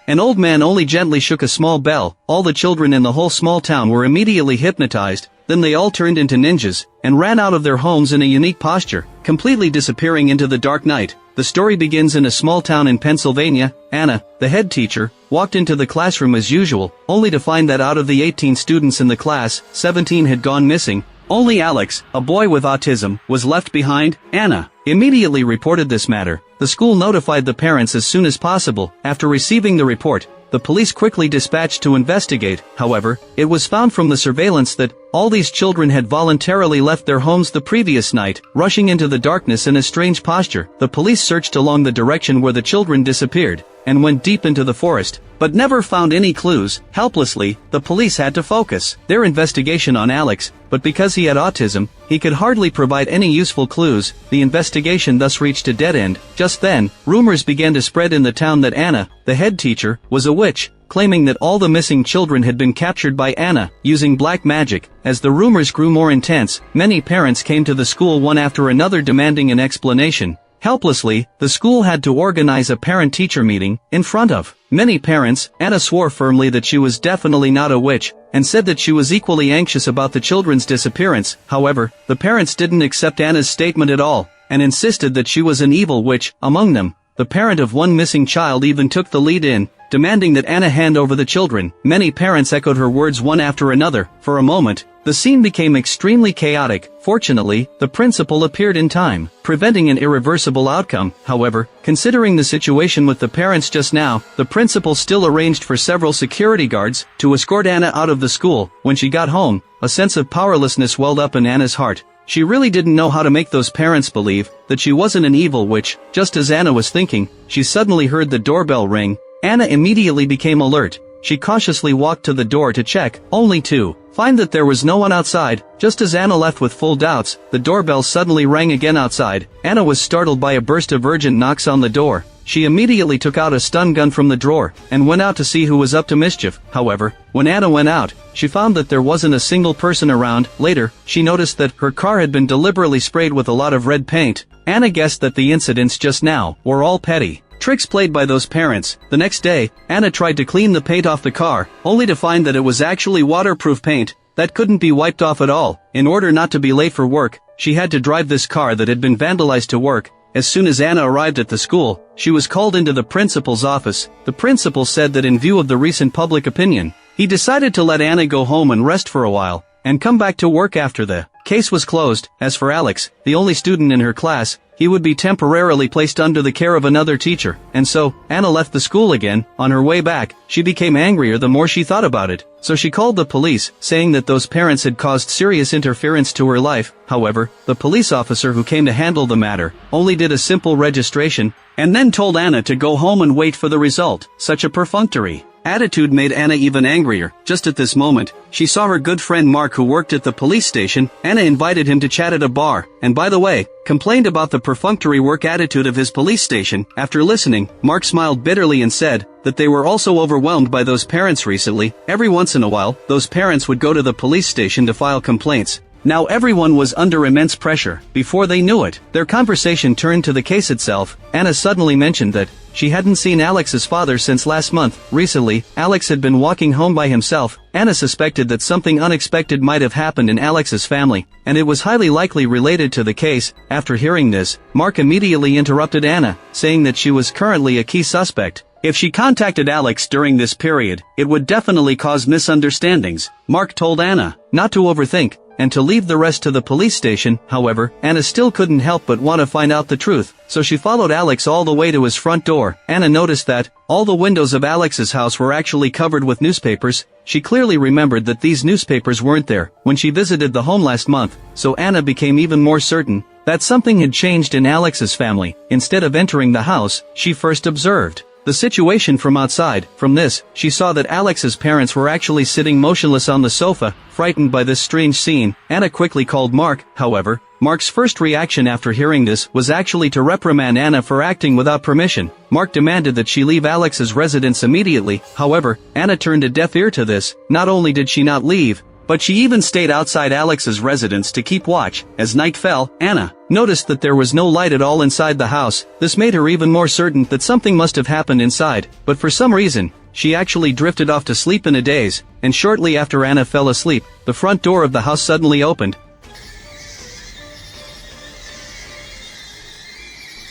An old man only gently shook a small bell. All the children in the whole small town were immediately hypnotized. Then they all turned into ninjas, and ran out of their homes in a unique posture, completely disappearing into the dark night. The story begins in a small town in Pennsylvania. Anna, the head teacher, walked into the classroom as usual, only to find that out of the 18 students in the class, 17 had gone missing. Only Alex, a boy with autism, was left behind. Anna immediately reported this matter. The school notified the parents as soon as possible. After receiving the report, the police quickly dispatched to investigate. However, it was found from the surveillance that all these children had voluntarily left their homes the previous night, rushing into the darkness in a strange posture. The police searched along the direction where the children disappeared, and went deep into the forest, but never found any clues. Helplessly, the police had to focus their investigation on Alex, but because he had autism, he could hardly provide any useful clues. The investigation thus reached a dead end. Just then, rumors began to spread in the town that Anna, the head teacher, was a witch, claiming that all the missing children had been captured by Anna, using black magic. As the rumors grew more intense, many parents came to the school one after another demanding an explanation. Helplessly, the school had to organize a parent-teacher meeting. In front of many parents, Anna swore firmly that she was definitely not a witch, and said that she was equally anxious about the children's disappearance. However, the parents didn't accept Anna's statement at all, and insisted that she was an evil witch. Among them, the parent of one missing child even took the lead in demanding that Anna hand over the children. Many parents echoed her words one after another. For a moment, the scene became extremely chaotic. Fortunately, the principal appeared in time, preventing an irreversible outcome. However, considering the situation with the parents just now, the principal still arranged for several security guards to escort Anna out of the school. When she got home, a sense of powerlessness welled up in Anna's heart. She really didn't know how to make those parents believe that she wasn't an evil witch. Just as Anna was thinking, she suddenly heard the doorbell ring. Anna immediately became alert. She cautiously walked to the door to check, only to find that there was no one outside. Just as Anna left with full doubts, the doorbell suddenly rang again outside. Anna was startled by a burst of urgent knocks on the door. She immediately took out a stun gun from the drawer, and went out to see who was up to mischief. However, when Anna went out, she found that there wasn't a single person around. Later, she noticed that her car had been deliberately sprayed with a lot of red paint. Anna guessed that the incidents just now were all petty tricks played by those parents. The next day, Anna tried to clean the paint off the car, only to find that it was actually waterproof paint that couldn't be wiped off at all. In order not to be late for work, she had to drive this car that had been vandalized to work. As soon as Anna arrived at the school, she was called into the principal's office. The principal said that in view of the recent public opinion, he decided to let Anna go home and rest for a while, and come back to work after the case was closed. As for Alex, the only student in her class, he would be temporarily placed under the care of another teacher. And so, Anna left the school again. On her way back, she became angrier the more she thought about it. So she called the police, saying that those parents had caused serious interference to her life. However, the police officer who came to handle the matter only did a simple registration, and then told Anna to go home and wait for the result. Such a perfunctory attitude made Anna even angrier. Just at this moment, she saw her good friend Mark, who worked at the police station. Anna invited him to chat at a bar, and by the way, complained about the perfunctory work attitude of his police station. After listening, Mark smiled bitterly and said that they were also overwhelmed by those parents recently. Every once in a while, those parents would go to the police station to file complaints. Now everyone was under immense pressure. Before they knew it, their conversation turned to the case itself. Anna suddenly mentioned that she hadn't seen Alex's father since last month. Recently, Alex had been walking home by himself. Anna suspected that something unexpected might have happened in Alex's family, and it was highly likely related to the case. After hearing this, Mark immediately interrupted Anna, saying that she was currently a key suspect. If she contacted Alex during this period, it would definitely cause misunderstandings. Mark told Anna not to overthink, and to leave the rest to the police station. However, Anna still couldn't help but want to find out the truth, so she followed Alex all the way to his front door. Anna noticed that all the windows of Alex's house were actually covered with newspapers. She clearly remembered that these newspapers weren't there when she visited the home last month, so Anna became even more certain that something had changed in Alex's family. Instead of entering the house, she first observed the situation from outside. From this, she saw that Alex's parents were actually sitting motionless on the sofa. Frightened by this strange scene, Anna quickly called Mark. However, Mark's first reaction after hearing this was actually to reprimand Anna for acting without permission. Mark demanded that she leave Alex's residence immediately. However, Anna turned a deaf ear to this. Not only did she not leave, but she even stayed outside Alex's residence to keep watch. As night fell, Anna noticed that there was no light at all inside the house. This made her even more certain that something must have happened inside, but for some reason, she actually drifted off to sleep in a daze, and shortly after Anna fell asleep, the front door of the house suddenly opened.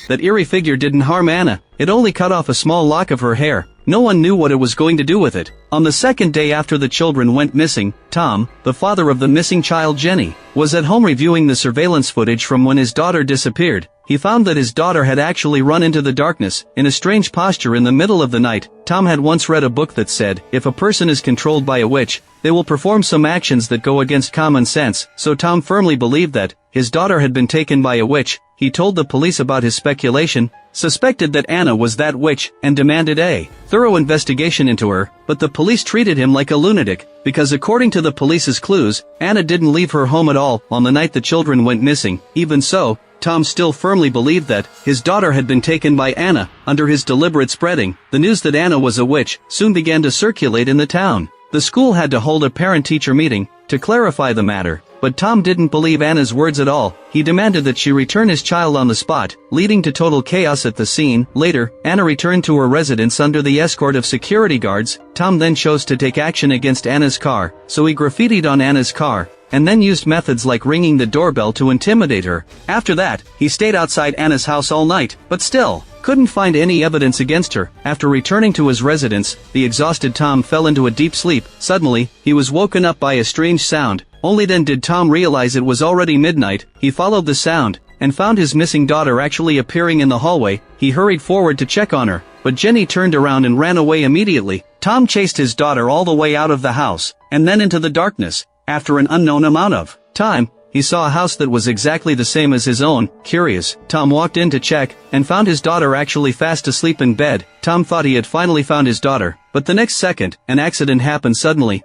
That eerie figure didn't harm Anna, it only cut off a small lock of her hair. No one knew what it was going to do with it. On the second day after the children went missing, Tom, the father of the missing child Jenny, was at home reviewing the surveillance footage from when his daughter disappeared. He found that his daughter had actually run into the darkness, in a strange posture in the middle of the night. Tom had once read a book that said, if a person is controlled by a witch, they will perform some actions that go against common sense, so Tom firmly believed that his daughter had been taken by a witch. He told the police about his speculation, suspected that Anna was that witch, and demanded a thorough investigation into her, but the police treated him like a lunatic, because according to the police's clues, Anna didn't leave her home at all on the night the children went missing. Even so, Tom still firmly believed that his daughter had been taken by Anna. Under his deliberate spreading, the news that Anna was a witch soon began to circulate in the town. The school had to hold a parent-teacher meeting to clarify the matter, but Tom didn't believe Anna's words at all. He demanded that she return his child on the spot, leading to total chaos at the scene. Later, Anna returned to her residence under the escort of security guards. Tom then chose to take action against Anna's car, so he graffitied on Anna's car, and then used methods like ringing the doorbell to intimidate her. After that, he stayed outside Anna's house all night, but still couldn't find any evidence against her. After returning to his residence, the exhausted Tom fell into a deep sleep. Suddenly, he was woken up by a strange sound. Only then did Tom realize it was already midnight. He followed the sound, and found his missing daughter actually appearing in the hallway. He hurried forward to check on her, but Jenny turned around and ran away immediately. Tom chased his daughter all the way out of the house, and then into the darkness. After an unknown amount of time, he saw a house that was exactly the same as his own. Curious, Tom walked in to check, and found his daughter actually fast asleep in bed. Tom thought he had finally found his daughter, but the next second, an accident happened suddenly.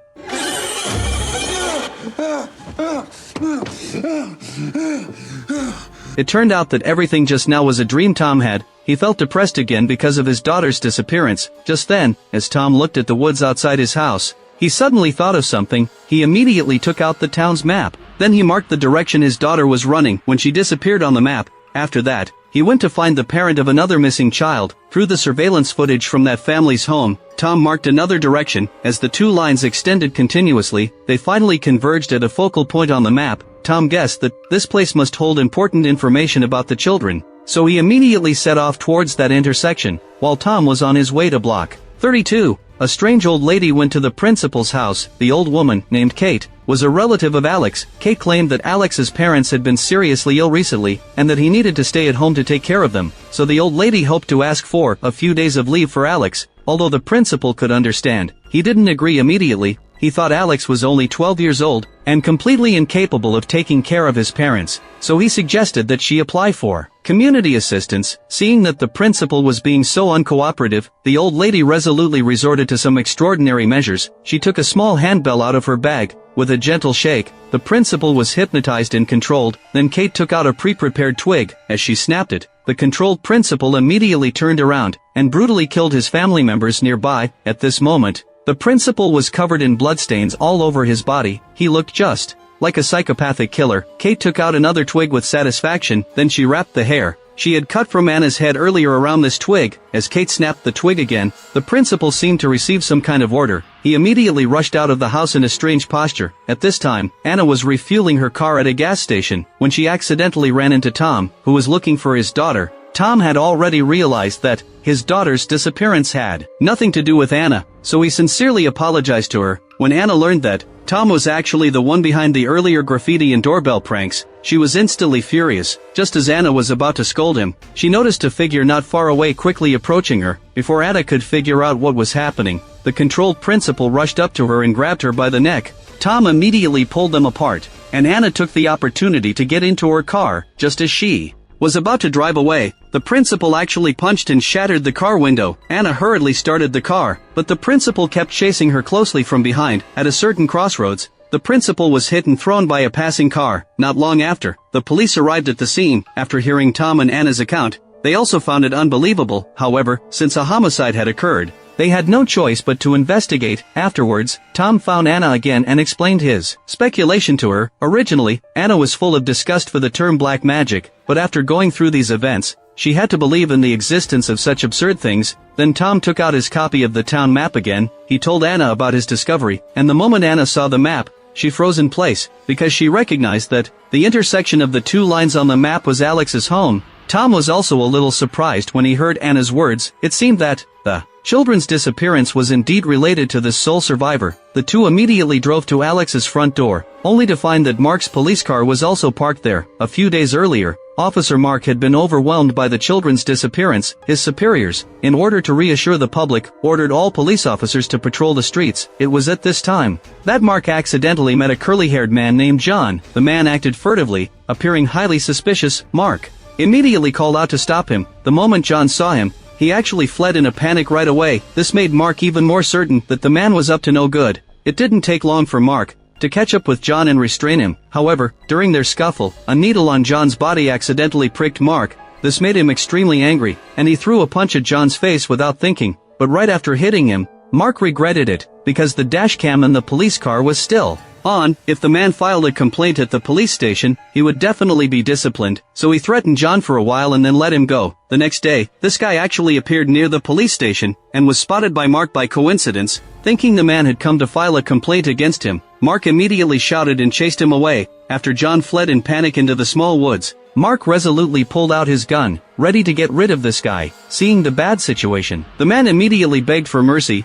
It turned out that everything just now was a dream Tom had. He felt depressed again because of his daughter's disappearance. Just then, as Tom looked at the woods outside his house, he suddenly thought of something. He immediately took out the town's map. Then he marked the direction his daughter was running when she disappeared on the map. After that, he went to find the parent of another missing child. Through the surveillance footage from that family's home, Tom marked another direction. As the two lines extended continuously, they finally converged at a focal point on the map. Tom guessed that this place must hold important information about the children, so he immediately set off towards that intersection. While Tom was on his way to block 32, a strange old lady went to the principal's house. The old woman, named Kate, was a relative of Alex. Kate claimed that Alex's parents had been seriously ill recently, and that he needed to stay at home to take care of them, so the old lady hoped to ask for a few days of leave for Alex. Although the principal could understand, he didn't agree immediately. He thought Alex was only 12 years old, and completely incapable of taking care of his parents, so he suggested that she apply for community assistance. Seeing that the principal was being so uncooperative, the old lady resolutely resorted to some extraordinary measures. She took a small handbell out of her bag. With a gentle shake, the principal was hypnotized and controlled. Then Kate took out a pre-prepared twig. As she snapped it, the controlled principal immediately turned around and brutally killed his family members nearby. At this moment, the principal was covered in bloodstains all over his body. He looked just like a psychopathic killer. Kate took out another twig with satisfaction, then she wrapped the hair she had cut from Anna's head earlier around this twig. As Kate snapped the twig again, the principal seemed to receive some kind of order. He immediately rushed out of the house in a strange posture. At this time, Anna was refueling her car at a gas station when she accidentally ran into Tom, who was looking for his daughter. Tom had already realized that his daughter's disappearance had nothing to do with Anna, so he sincerely apologized to her. When Anna learned that Tom was actually the one behind the earlier graffiti and doorbell pranks, she was instantly furious. Just as Anna was about to scold him, she noticed a figure not far away quickly approaching her. Before Anna could figure out what was happening, the controlled principal rushed up to her and grabbed her by the neck. Tom immediately pulled them apart, and Anna took the opportunity to get into her car. Just as she was about to drive away, the principal actually punched and shattered the car window. Anna hurriedly started the car, but the principal kept chasing her closely from behind. At a certain crossroads, the principal was hit and thrown by a passing car. Not long after, the police arrived at the scene. After hearing Tom and Anna's account, they also found it unbelievable. However, since a homicide had occurred, They had no choice but to investigate. Afterwards, Tom found Anna again and explained his speculation to her. Originally, Anna was full of disgust for the term black magic, but after going through these events, she had to believe in the existence of such absurd things. Then Tom took out his copy of the town map again. He told Anna about his discovery, and the moment Anna saw the map, she froze in place, because she recognized that the intersection of the two lines on the map was Alex's home. Tom was also a little surprised when he heard Anna's words. It seemed that the children's disappearance was indeed related to this sole survivor. The two immediately drove to Alex's front door, only to find that Mark's police car was also parked there. A few days earlier, Officer Mark had been overwhelmed by the children's disappearance. His superiors, in order to reassure the public, ordered all police officers to patrol the streets. It was at this time that Mark accidentally met a curly-haired man named John. The man acted furtively, appearing highly suspicious. Mark immediately called out to stop him. The moment John saw him, he actually fled in a panic right away. This made Mark even more certain that the man was up to no good. It didn't take long for Mark to catch up with John and restrain him. However, during their scuffle, a needle on John's body accidentally pricked Mark. This made him extremely angry, and he threw a punch at John's face without thinking. But right after hitting him, Mark regretted it, because the dashcam in the police car was still on. If the man filed a complaint at the police station, he would definitely be disciplined, so he threatened John for a while and then let him go. The next day, this guy actually appeared near the police station, and was spotted by Mark by coincidence. Thinking the man had come to file a complaint against him, Mark immediately shouted and chased him away. After John fled in panic into the small woods, Mark resolutely pulled out his gun, ready to get rid of this guy. Seeing the bad situation, the man immediately begged for mercy.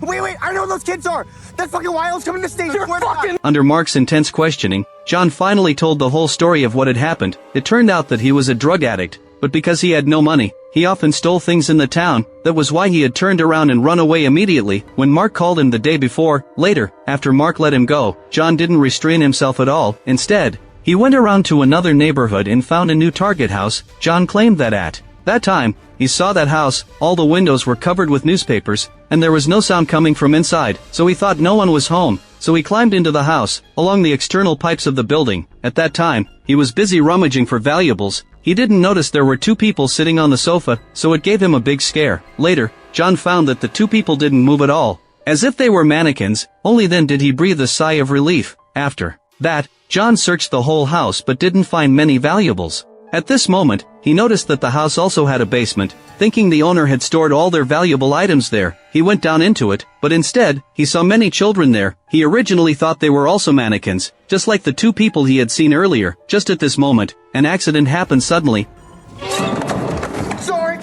Wait, I know who those kids are! That fucking wild's coming to the station! Under Mark's intense questioning, John finally told the whole story of what had happened. It turned out that he was a drug addict, but because he had no money, he often stole things in the town. That was why he had turned around and run away immediately when Mark called him the day before. Later, after Mark let him go, John didn't restrain himself at all. Instead, he went around to another neighborhood and found a new target house. John claimed that at that time, he saw that house, all the windows were covered with newspapers, and there was no sound coming from inside, so he thought no one was home. So he climbed into the house, along the external pipes of the building. At that time, he was busy rummaging for valuables. He didn't notice there were two people sitting on the sofa, so it gave him a big scare. Later, John found that the two people didn't move at all, as if they were mannequins. Only then did he breathe a sigh of relief. After that, John searched the whole house but didn't find many valuables. At this moment, he noticed that the house also had a basement. Thinking the owner had stored all their valuable items there, he went down into it, but instead, he saw many children there. He originally thought they were also mannequins, just like the two people he had seen earlier. Just at this moment, an accident happened suddenly. Sorry!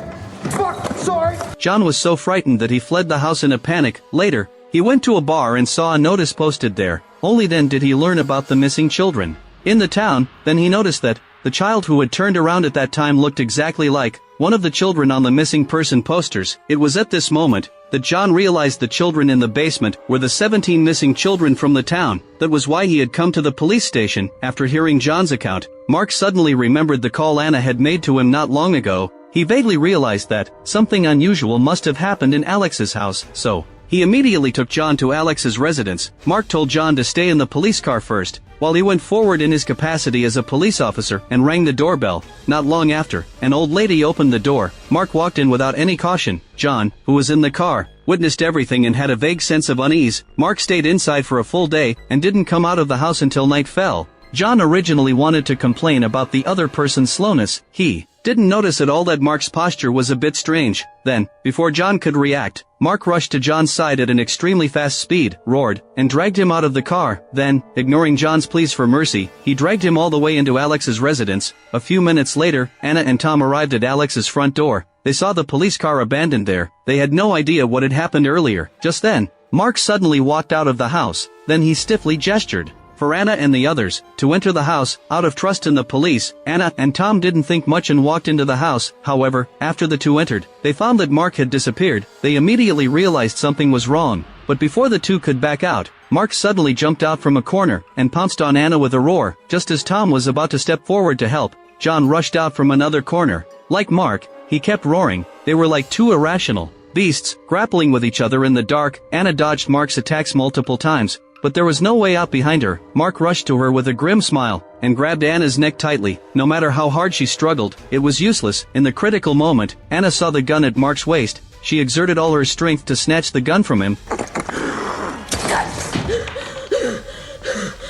John was so frightened that he fled the house in a panic. Later, he went to a bar and saw a notice posted there. Only then did he learn about the missing children in the town. Then he noticed that the child who had turned around at that time looked exactly like one of the children on the missing person posters. It was at this moment that John realized the children in the basement were the 17 missing children from the town. That was why he had come to the police station. After hearing John's account, Mark suddenly remembered the call Anna had made to him not long ago. He vaguely realized that something unusual must have happened in Alex's house, so he immediately took John to Alex's residence. Mark told John to stay in the police car first, while he went forward in his capacity as a police officer and rang the doorbell. Not long after, an old lady opened the door. Mark walked in without any caution. John, who was in the car, witnessed everything and had a vague sense of unease. Mark stayed inside for a full day and didn't come out of the house until night fell. John originally wanted to complain about the other person's slowness. He didn't notice at all that Mark's posture was a bit strange. Then, before John could react, Mark rushed to John's side at an extremely fast speed, roared, and dragged him out of the car. Then, ignoring John's pleas for mercy, he dragged him all the way into Alex's residence. A few minutes later, Anna and Tom arrived at Alex's front door. They saw the police car abandoned there. They had no idea what had happened earlier. Just then, Mark suddenly walked out of the house. Then he stiffly gestured for Anna and the others to enter the house. Out of trust in the police, Anna and Tom didn't think much and walked into the house. However, after the two entered, they found that Mark had disappeared. They immediately realized something was wrong. But before the two could back out, Mark suddenly jumped out from a corner and pounced on Anna with a roar. Just as Tom was about to step forward to help, John rushed out from another corner. Like Mark, he kept roaring. They were like two irrational beasts, grappling with each other in the dark. Anna dodged Mark's attacks multiple times, but there was no way out behind her. Mark rushed to her with a grim smile and grabbed Anna's neck tightly. No matter how hard she struggled, it was useless. In the critical moment, Anna saw the gun at Mark's waist. she exerted all her strength to snatch the gun from him.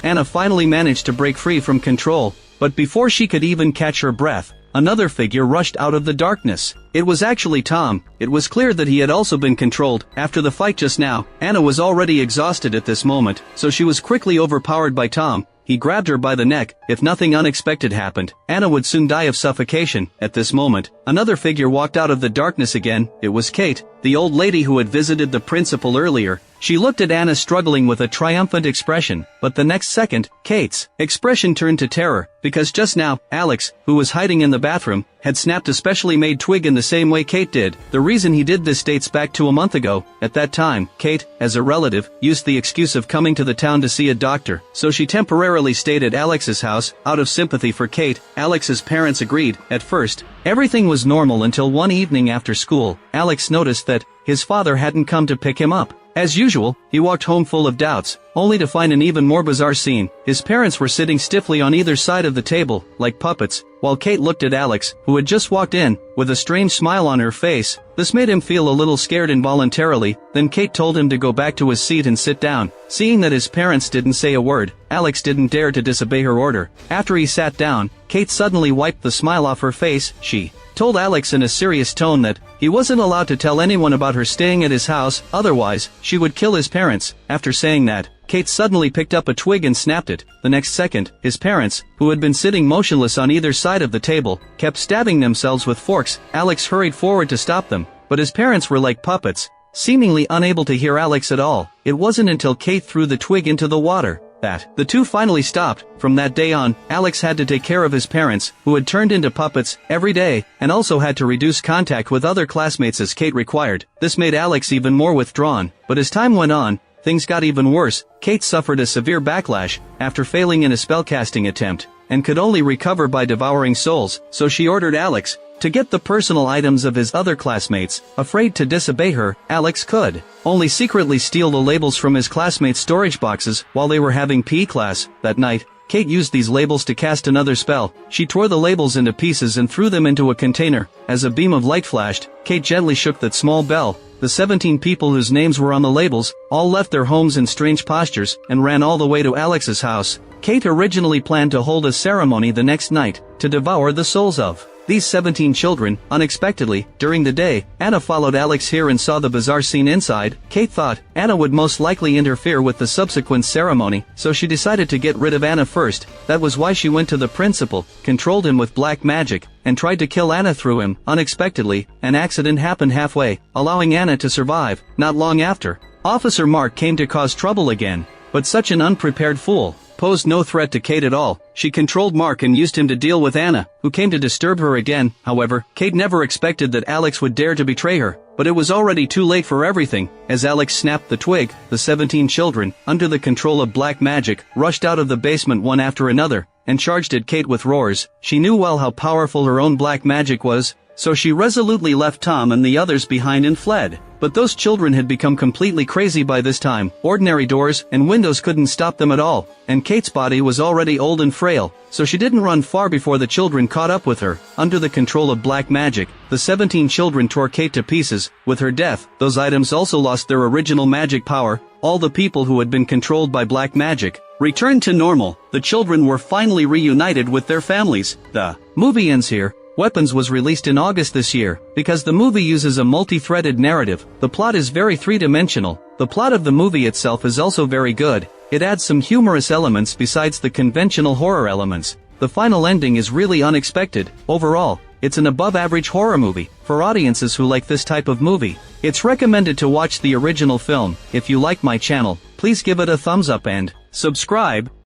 Anna finally managed to break free from control, but before she could even catch her breath, another figure rushed out of the darkness. It was actually Tom. It was clear that he had also been controlled. After the fight just now, Anna was already exhausted at this moment, so she was quickly overpowered by Tom. He grabbed her by the neck. If nothing unexpected happened, Anna would soon die of suffocation. At this moment, another figure walked out of the darkness again. It was Kate, the old lady who had visited the principal earlier. She looked at Anna struggling with a triumphant expression, but the next second, Kate's expression turned to terror, because just now, Alex, who was hiding in the bathroom, had snapped a specially made twig in the same way Kate did. The reason he did this dates back to a month ago. At that time, Kate, as a relative, used the excuse of coming to the town to see a doctor, so she temporarily stayed at Alex's house. Out of sympathy for Kate, Alex's parents agreed. At first, everything was normal until one evening after school, Alex noticed that his father hadn't come to pick him up. As usual, he walked home full of doubts, only to find an even more bizarre scene. His parents were sitting stiffly on either side of the table, like puppets, while Kate looked at Alex, who had just walked in, with a strange smile on her face. This made him feel a little scared involuntarily. Then Kate told him to go back to his seat and sit down. Seeing that his parents didn't say a word, Alex didn't dare to disobey her order. After he sat down, Kate suddenly wiped the smile off her face. She told Alex in a serious tone that he wasn't allowed to tell anyone about her staying at his house, otherwise, she would kill his parents. After saying that, Kate suddenly picked up a twig and snapped it. The next second, his parents, who had been sitting motionless on either side of the table, kept stabbing themselves with forks. Alex hurried forward to stop them, but his parents were like puppets, seemingly unable to hear Alex at all. It wasn't until Kate threw the twig into the water that the two finally stopped. From that day on, Alex had to take care of his parents, who had turned into puppets, every day, and also had to reduce contact with other classmates as Kate required. This made Alex even more withdrawn, but as time went on, things got even worse. Kate suffered a severe backlash after failing in a spellcasting attempt, and could only recover by devouring souls, so she ordered Alex to get the personal items of his other classmates. Afraid to disobey her, Alex could only secretly steal the labels from his classmates' storage boxes while they were having PE class. That night, Kate used these labels to cast another spell. She tore the labels into pieces and threw them into a container. As a beam of light flashed, Kate gently shook that small bell. The 17 people whose names were on the labels all left their homes in strange postures and ran all the way to Alex's house. Kate originally planned to hold a ceremony the next night to devour the souls of these 17 children. Unexpectedly, during the day, Anna followed Alex here and saw the bizarre scene inside. Kate thought Anna would most likely interfere with the subsequent ceremony, so she decided to get rid of Anna first. That was why she went to the principal, controlled him with black magic, and tried to kill Anna through him. Unexpectedly, an accident happened halfway, allowing Anna to survive. Not long after, Officer Mark came to cause trouble again, but such an unprepared fool posed no threat to Kate at all. She controlled Mark and used him to deal with Anna, who came to disturb her again. However, Kate never expected that Alex would dare to betray her, but it was already too late for everything. As Alex snapped the twig, the 17 children, under the control of black magic, rushed out of the basement one after another, and charged at Kate with roars. She knew well how powerful her own black magic was, so she resolutely left Tom and the others behind and fled. But those children had become completely crazy by this time. Ordinary doors and windows couldn't stop them at all, and Kate's body was already old and frail, so she didn't run far before the children caught up with her. Under the control of black magic, the 17 children tore Kate to pieces. With her death, those items also lost their original magic power. All the people who had been controlled by black magic returned to normal. The children were finally reunited with their families. The movie ends here. Weapons was released in August this year. Because the movie uses a multi-threaded narrative, the plot is very three-dimensional. The plot of the movie itself is also very good. It adds some humorous elements besides the conventional horror elements. The final ending is really unexpected. Overall, it's an above-average horror movie. For audiences who like this type of movie, it's recommended to watch the original film. If you like my channel, please give it a thumbs up and subscribe.